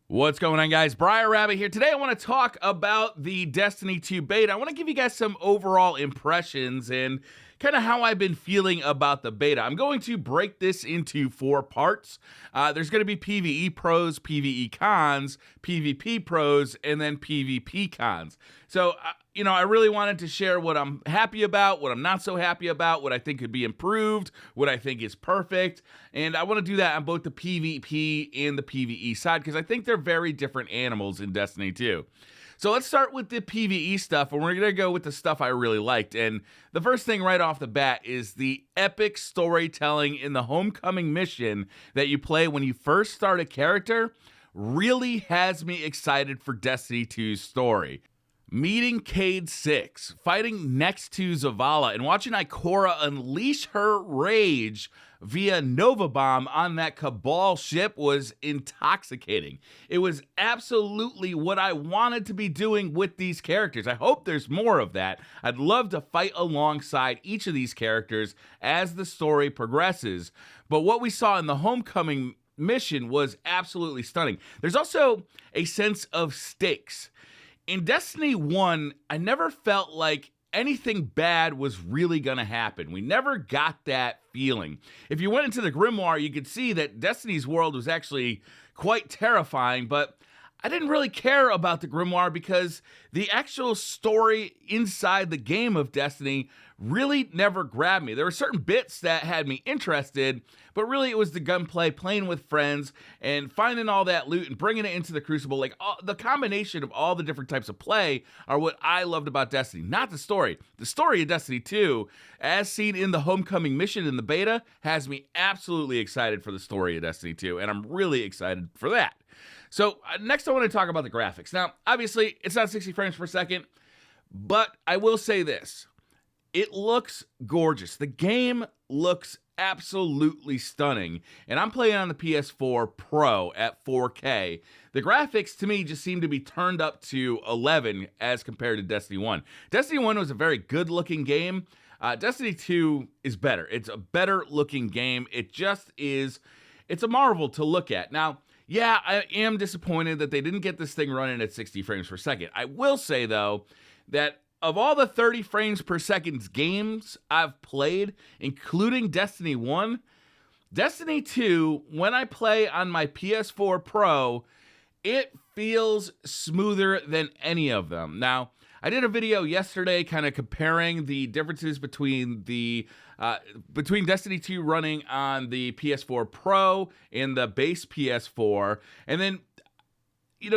What's going on, guys? Briar Rabbit here. Today I want to talk about the Destiny 2 beta. I want to give you guys some overall impressions and kind of how I've been feeling about the beta. I'm going to break this into 4 parts. There's going to be PvE pros, PvE cons, PvP pros, and then PvP cons. So, I really wanted to share what I'm happy about, what I'm not so happy about, what I think could be improved, what I think is perfect. And I want to do that on both the PvP and the PvE side because I think they're very different animals in Destiny 2. So let's start with the PvE stuff, and we're going to go with the stuff I really liked. And the first thing right off the bat is the epic storytelling in the Homecoming mission that you play when you first start a character really has me excited for Destiny 2's story. Meeting Cade 6, fighting next to Zavala, and watching Ikora unleash her rage via Nova Bomb on that Cabal ship was intoxicating. It was absolutely what I wanted to be doing with these characters. I hope there's more of that. I'd love to fight alongside each of these characters as the story progresses. But what we saw in the Homecoming mission was absolutely stunning. There's also a sense of stakes. In Destiny 1, I never felt like anything bad was really going to happen. We never got that feeling. If you went into the Grimoire, you could see that Destiny's world was actually quite terrifying, but I didn't really care about the Grimoire because the actual story inside the game of Destiny really never grabbed me. There were certain bits that had me interested, but really it was the gunplay, playing with friends, and finding all that loot and bringing it into the Crucible. The combination of all the different types of play are what I loved about Destiny, not the story. The story of Destiny 2, as seen in the Homecoming mission in the beta, has me absolutely excited for the story of Destiny 2, and I'm really excited for that. So next I want to talk about the graphics. Now, obviously, it's not 60 frames per second, but I will say this. It looks gorgeous. The game looks absolutely stunning, and I'm playing on the PS4 Pro at 4K. The graphics, to me, just seem to be turned up to 11 as compared to Destiny 1. Destiny 1 was a very good-looking game. Destiny 2 is better. It's a better-looking game. It just is. It's a marvel to look at. Now, yeah, I am disappointed that they didn't get this thing running at 60 frames per second. I will say, though, that of all the 30 frames per second games I've played, including Destiny 1, Destiny 2, when I play on my PS4 Pro, it feels smoother than any of them. Now, I did a video yesterday kind of comparing the differences between Destiny 2 running on the PS4 Pro and the base PS4, and then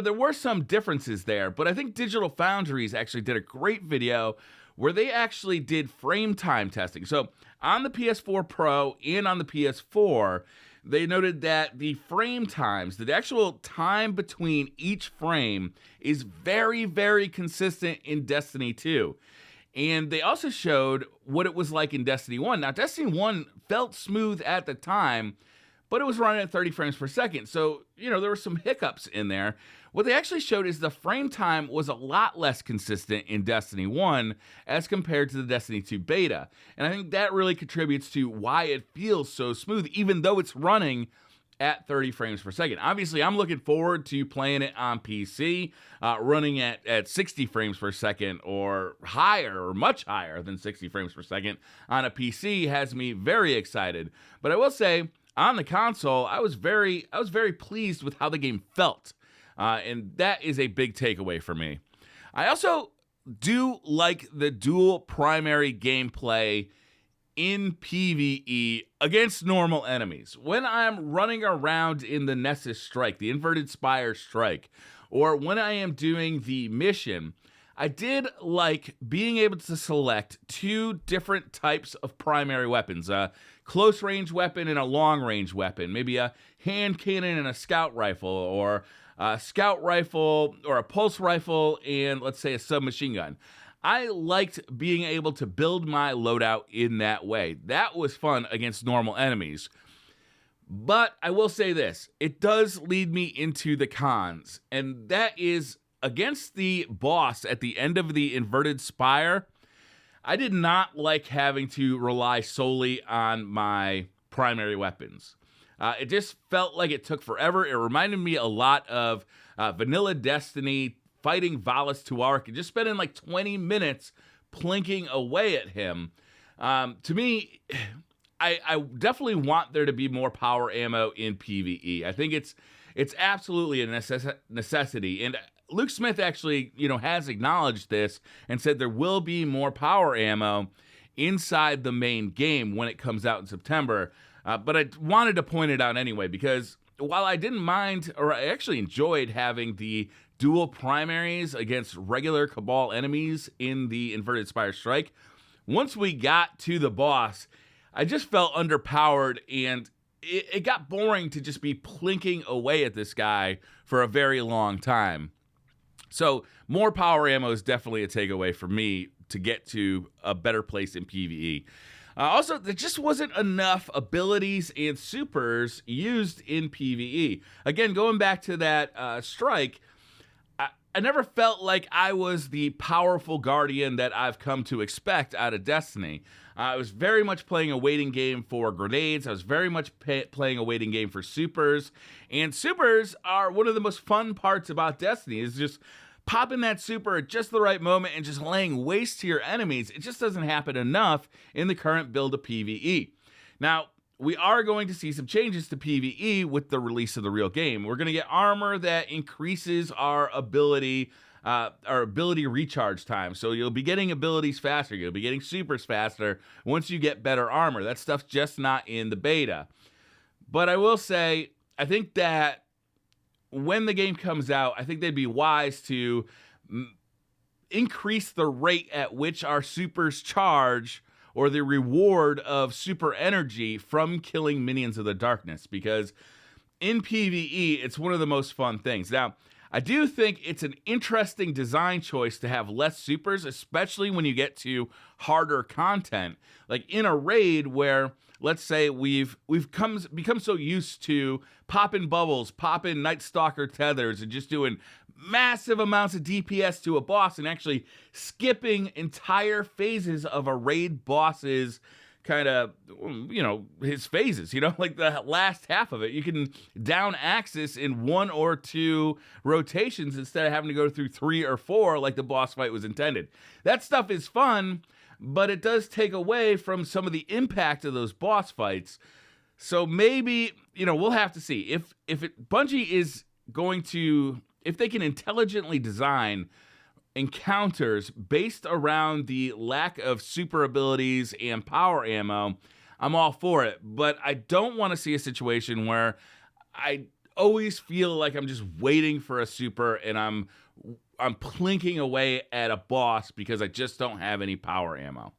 there were some differences there, but I think Digital Foundries actually did a great video where they actually did frame time testing. So on the PS4 Pro and on the PS4, they noted that the frame times, the actual time between each frame, is very, very consistent in Destiny 2. And they also showed what it was like in Destiny 1. Now, Destiny 1 felt smooth at the time, but it was running at 30 frames per second. So, there were some hiccups in there. What they actually showed is the frame time was a lot less consistent in Destiny 1 as compared to the Destiny 2 beta. And I think that really contributes to why it feels so smooth, even though it's running at 30 frames per second. Obviously, I'm looking forward to playing it on PC, running at 60 frames per second or higher or much higher than 60 frames per second on a PC has me very excited. But I will say, on the console, I was very pleased with how the game felt, and that is a big takeaway for me. I also do like the dual primary gameplay in PvE against normal enemies. When I'm running around in the Nessus Strike, the Inverted Spire Strike, or when I am doing the mission, I did like being able to select 2 different types of primary weapons, a close range weapon and a long range weapon, maybe a hand cannon and a scout rifle, or a scout rifle or a pulse rifle and, let's say, a submachine gun. I liked being able to build my loadout in that way. That was fun against normal enemies. But I will say this, it does lead me into the cons, and that is against the boss at the end of the Inverted Spire. I did not like having to rely solely on my primary weapons. It just felt like it took forever. It reminded me a lot of vanilla Destiny fighting Valis Tuark and just spending like 20 minutes plinking away at him. To me, I definitely want there to be more power ammo in PvE. I think it's absolutely a necessity. And Luke Smith actually, has acknowledged this and said there will be more power ammo inside the main game when it comes out in September. But I wanted to point it out anyway, because while I didn't mind, or I actually enjoyed having the dual primaries against regular Cabal enemies in the Inverted Spire Strike, once we got to the boss, I just felt underpowered, and it got boring to just be plinking away at this guy for a very long time. So more power ammo is definitely a takeaway for me to get to a better place in PvE. Also, there just wasn't enough abilities and supers used in PvE. Again, going back to that strike, I never felt like I was the powerful guardian that I've come to expect out of Destiny. I was very much playing a waiting game for grenades. I was very much playing a waiting game for supers. And supers are one of the most fun parts about Destiny, is just popping that super at just the right moment and just laying waste to your enemies. It just doesn't happen enough in the current build of PvE. Now, we are going to see some changes to PvE with the release of the real game. We're going to get armor that increases our ability recharge time. So you'll be getting abilities faster. You'll be getting supers faster once you get better armor. That stuff's just not in the beta. But I will say, I think that when the game comes out, I think they'd be wise to increase the rate at which our supers charge, or the reward of super energy from killing minions of the darkness, because in PvE, it's one of the most fun things. Now, I do think it's an interesting design choice to have less supers, especially when you get to harder content. Like in a raid where, let's say, we've become so used to popping bubbles, popping Night Stalker tethers, and just doing massive amounts of DPS to a boss, and actually skipping entire phases of a raid boss's kind of, his phases, like the last half of it. You can down Axis in 1 or 2 rotations instead of having to go through 3 or 4 like the boss fight was intended. That stuff is fun, but it does take away from some of the impact of those boss fights. So maybe, we'll have to see. Bungie is going to, if they can intelligently design encounters based around the lack of super abilities and power ammo, I'm all for it. But I don't want to see a situation where I always feel like I'm just waiting for a super and I'm plinking away at a boss because I just don't have any power ammo.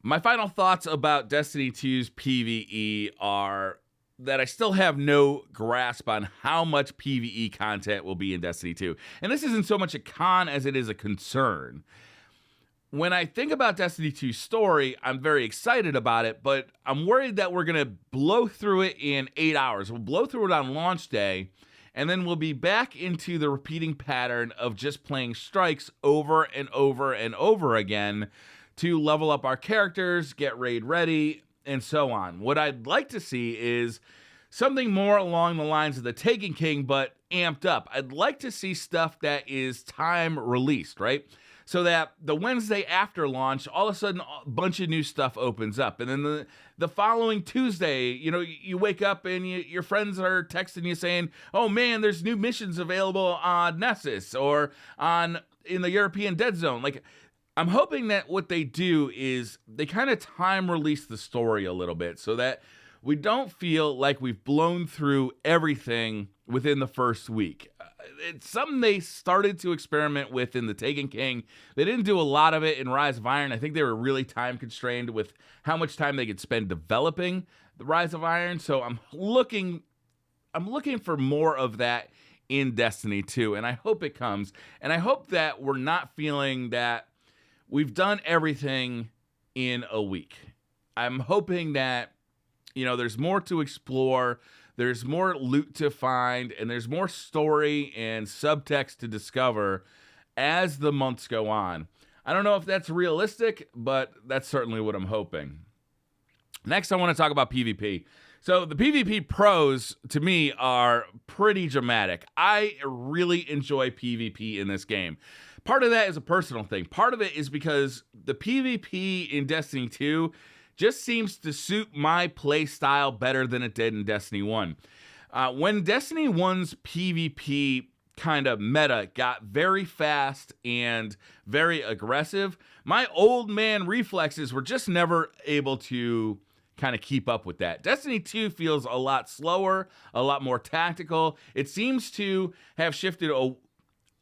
My final thoughts about Destiny 2's PvE are that I still have no grasp on how much PvE content will be in Destiny 2. And this isn't so much a con as it is a concern. When I think about Destiny 2's story, I'm very excited about it, but I'm worried that we're going to blow through it in 8 hours. We'll blow through it on launch day, and then we'll be back into the repeating pattern of just playing strikes over and over and over again to level up our characters, get raid ready, and so on. What I'd like to see is something more along the lines of the Taken King, but amped up. I'd like to see stuff that is time released, right? So that the Wednesday after launch, all of a sudden, a bunch of new stuff opens up. And then the following Tuesday, you wake up and your friends are texting you saying, oh man, there's new missions available on Nessus or in the European Dead Zone. Like, I'm hoping that what they do is they kind of time release the story a little bit so that we don't feel like we've blown through everything within the first week. It's something they started to experiment with in the Taken King. They didn't do a lot of it in Rise of Iron. I think they were really time constrained with how much time they could spend developing the Rise of Iron. So I'm looking for more of that in Destiny 2, and I hope it comes. And I hope that we're not feeling that we've done everything in a week. I'm hoping that, there's more to explore, there's more loot to find, and there's more story and subtext to discover as the months go on. I don't know if that's realistic, but that's certainly what I'm hoping. Next, I want to talk about PvP. So the PvP pros, to me, are pretty dramatic. I really enjoy PvP in this game. Part of that is a personal thing. Part of it is because the PvP in Destiny 2 just seems to suit my play style better than it did in Destiny 1. When Destiny 1's PvP kind of meta got very fast and very aggressive, my old man reflexes were just never able to kind of keep up with that. Destiny 2 feels a lot slower, a lot more tactical. It seems to have shifted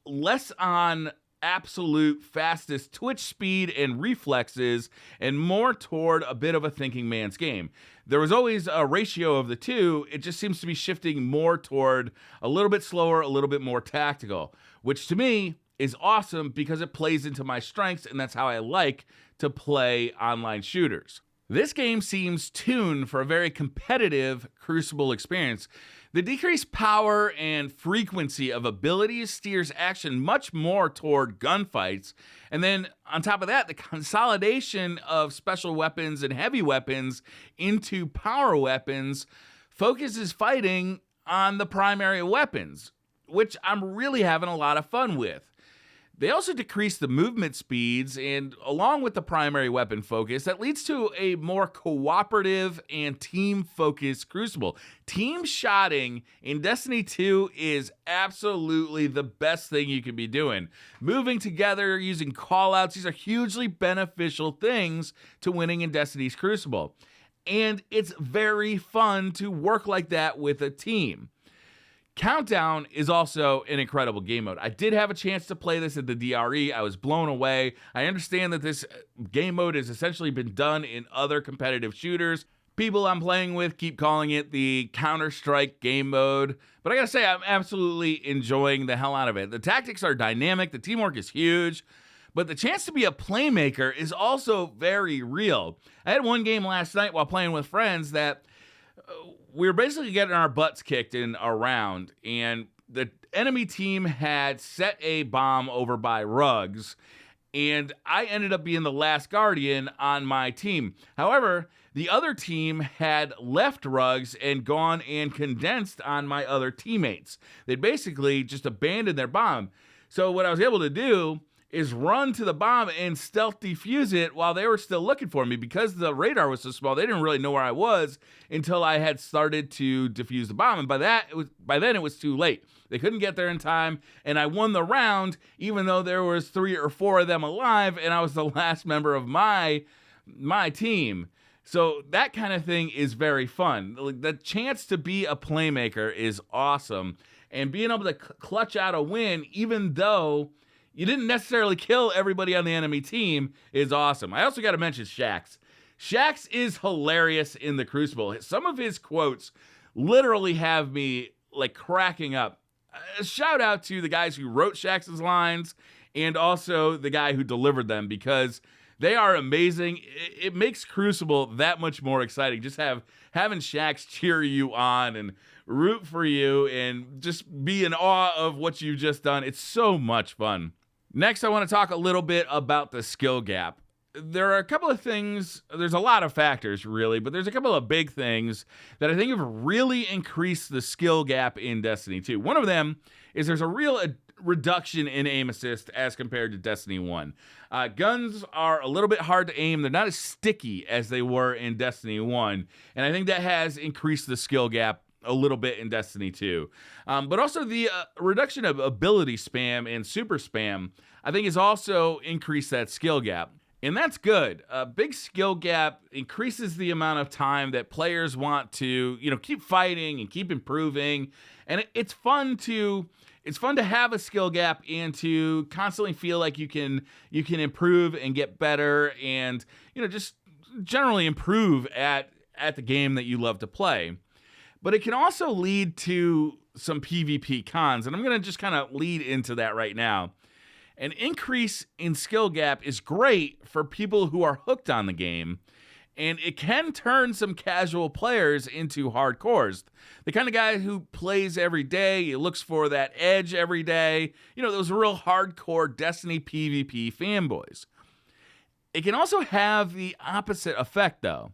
less on absolute fastest twitch speed and reflexes and more toward a bit of a thinking man's game. There was always a ratio of the two. It just seems to be shifting more toward a little bit slower, a little bit more tactical, which to me is awesome because it plays into my strengths, and that's how I like to play online shooters. This game seems tuned for a very competitive Crucible experience. The decreased power and frequency of abilities steers action much more toward gunfights. And then on top of that, the consolidation of special weapons and heavy weapons into power weapons focuses fighting on the primary weapons, which I'm really having a lot of fun with. They also decrease the movement speeds, and along with the primary weapon focus, that leads to a more cooperative and team-focused Crucible. Team shotting in Destiny 2 is absolutely the best thing you can be doing. Moving together, using callouts, these are hugely beneficial things to winning in Destiny's Crucible. And it's very fun to work like that with a team. Countdown is also an incredible game mode. I did have a chance to play this at the DRE. I was blown away. I understand that this game mode has essentially been done in other competitive shooters. People I'm playing with keep calling it the Counter-Strike game mode, but I gotta say, I'm absolutely enjoying the hell out of it. The tactics are dynamic, the teamwork is huge, but the chance to be a playmaker is also very real. I had one game last night while playing with friends that we were basically getting our butts kicked in a round, and the enemy team had set a bomb over by rugs, and I ended up being the last guardian on my team. However, the other team had left rugs and gone and condensed on my other teammates. They'd basically just abandoned their bomb. So what I was able to do is run to the bomb and stealth defuse it while they were still looking for me. Because the radar was so small, they didn't really know where I was until I had started to defuse the bomb. And by then it was too late. They couldn't get there in time, and I won the round, even though there was 3 or 4 of them alive, and I was the last member of my team. So that kind of thing is very fun. The chance to be a playmaker is awesome, and being able to clutch out a win, even though you didn't necessarily kill everybody on the enemy team, is awesome. I also got to mention Shaxx. Shaxx is hilarious in the Crucible. Some of his quotes literally have me like cracking up. A shout out to the guys who wrote Shaxx's lines and also the guy who delivered them, because they are amazing. It makes Crucible that much more exciting. Just having Shaxx cheer you on and root for you and just be in awe of what you've just done. It's so much fun. Next, I want to talk a little bit about the skill gap. There are a couple of things, there's a lot of factors really, but there's a couple of big things that I think have really increased the skill gap in Destiny 2. One of them is there's a real reduction in aim assist as compared to Destiny 1. Guns are a little bit hard to aim. They're not as sticky as they were in Destiny 1, and I think that has increased the skill gap a little bit in Destiny 2. But also the reduction of ability spam and super spam, I think, has also increased that skill gap. And that's good. A big skill gap increases the amount of time that players want to, keep fighting and keep improving. And it's fun to have a skill gap and to constantly feel like you can improve and get better and, just generally improve at the game that you love to play. But it can also lead to some PvP cons, and I'm going to just kind of lead into that right now. An increase in skill gap is great for people who are hooked on the game, and it can turn some casual players into hardcores. The kind of guy who plays every day, he looks for that edge every day, those real hardcore Destiny PvP fanboys. It can also have the opposite effect, though.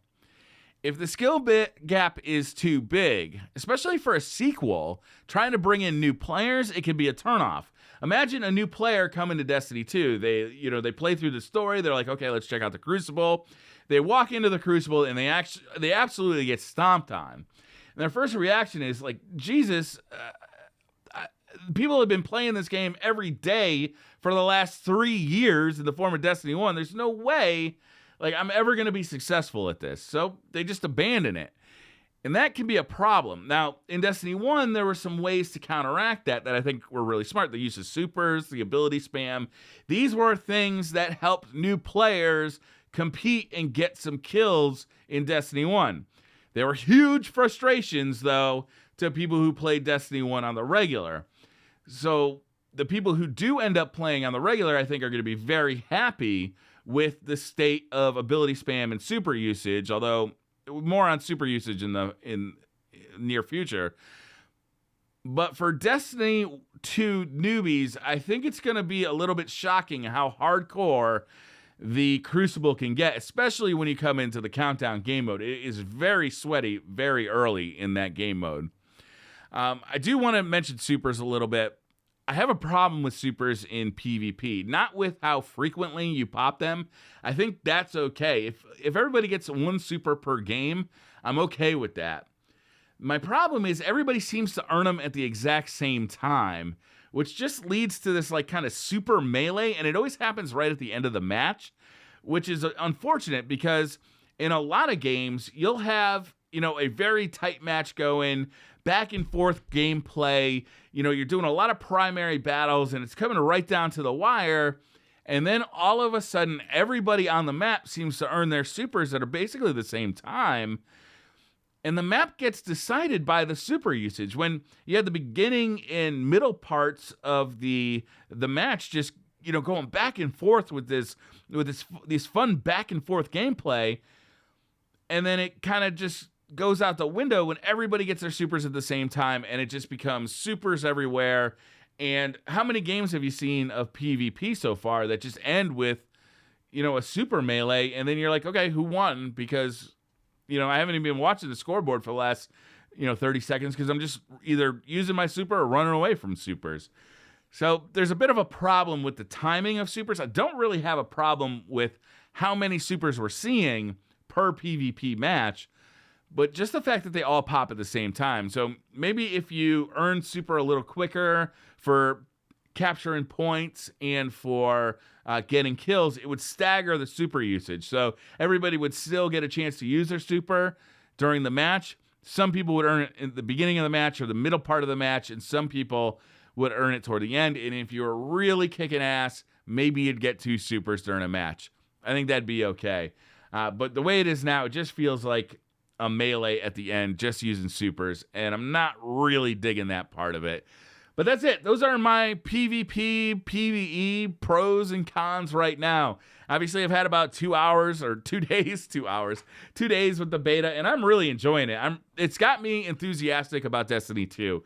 if the skill bit gap is too big, especially for a sequel, trying to bring in new players, it can be a turnoff. Imagine a new player coming to Destiny 2. They play through the story. They're like, okay, let's check out the Crucible. They walk into the Crucible and they absolutely get stomped on. And their first reaction is like, Jesus, people have been playing this game every day for the last 3 years in the form of Destiny 1. There's no way I'm ever going to be successful at this. So they just abandon it. And that can be a problem. Now, in Destiny 1, there were some ways to counteract that I think were really smart. The use of supers, the ability spam. These were things that helped new players compete and get some kills in Destiny 1. There were huge frustrations, though, to people who played Destiny 1 on the regular. So the people who do end up playing on the regular, I think, are going to be very happy with the state of ability spam and super usage, although more on super usage in near future. But for Destiny 2 newbies, I think it's going to be a little bit shocking how hardcore the Crucible can get, especially when you come into the countdown game mode. It is very sweaty very early in that game mode. I do want to mention supers a little bit. I have a problem with supers in PvP, not with how frequently you pop them. I think that's okay. If everybody gets one super per game, I'm okay with that. My problem is everybody seems to earn them at the exact same time, which just leads to this kind of super melee, and it always happens right at the end of the match, which is unfortunate because in a lot of games, you'll have, a very tight match going, back and forth gameplay. You're doing a lot of primary battles and it's coming right down to the wire. And then all of a sudden, everybody on the map seems to earn their supers at basically the same time. And the map gets decided by the super usage. When you had the beginning and middle parts of the match just, going back and forth with this fun back and forth gameplay. And then it kind of just goes out the window when everybody gets their supers at the same time, and it just becomes supers everywhere. And how many games have you seen of PvP so far that just end with, a super melee, and then you're like, okay, who won? Because, I haven't even been watching the scoreboard for the last, 30 seconds because I'm just either using my super or running away from supers. So there's a bit of a problem with the timing of supers. I don't really have a problem with how many supers we're seeing per PvP match, but just the fact that they all pop at the same time. So maybe if you earn super a little quicker for capturing points and for getting kills, it would stagger the super usage. So everybody would still get a chance to use their super during the match. Some people would earn it in the beginning of the match or the middle part of the match, and some people would earn it toward the end. And if you were really kicking ass, maybe you'd get 2 supers during a match. I think that'd be okay. But the way it is now, it just feels like a melee at the end, just using supers, and I'm not really digging that part of it. But that's it. Those are my PvP, PvE pros and cons right now. Obviously, I've had about 2 hours or 2 days, 2 hours, 2 days with the beta, and I'm really enjoying it. It's got me enthusiastic about Destiny 2.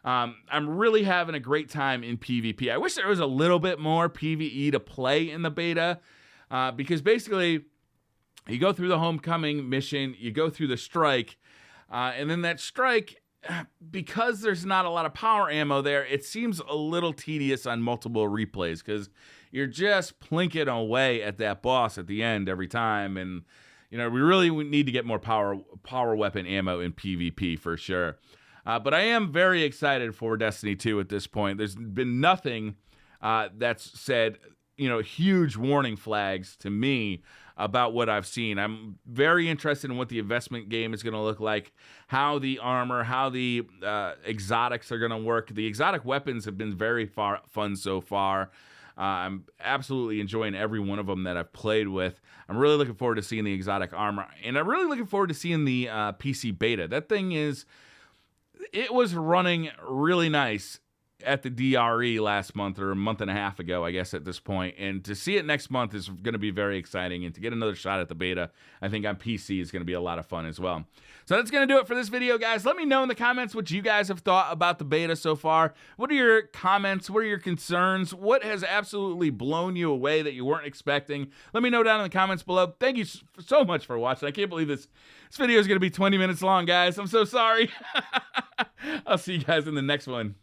I'm really having a great time in PvP. I wish there was a little bit more PvE to play in the beta, because basically, you go through the homecoming mission, you go through the strike, and then that strike, because there's not a lot of power ammo there, it seems a little tedious on multiple replays because you're just plinking away at that boss at the end every time. And, we really need to get more power weapon ammo in PvP for sure. But I am very excited for Destiny 2 at this point. There's been nothing that's said, huge warning flags to me about what I've seen. I'm very interested in what the investment game is going to look like, how the armor, how the exotics are going to work. The exotic weapons have been very fun so far. I'm absolutely enjoying every one of them that I've played with. I'm really looking forward to seeing the exotic armor, and I'm really looking forward to seeing the PC beta. That thing it was running really nice at the DRE last month, or a month and a half ago, I guess, at this point. And to see it next month is going to be very exciting. And to get another shot at the beta, I think on PC is going to be a lot of fun as well. So that's going to do it for this video, guys. Let me know in the comments what you guys have thought about the beta so far. What are your comments? What are your concerns? What has absolutely blown you away that you weren't expecting? Let me know down in the comments below. Thank you so much for watching. I can't believe this video is going to be 20 minutes long, guys. I'm so sorry. I'll see you guys in the next one.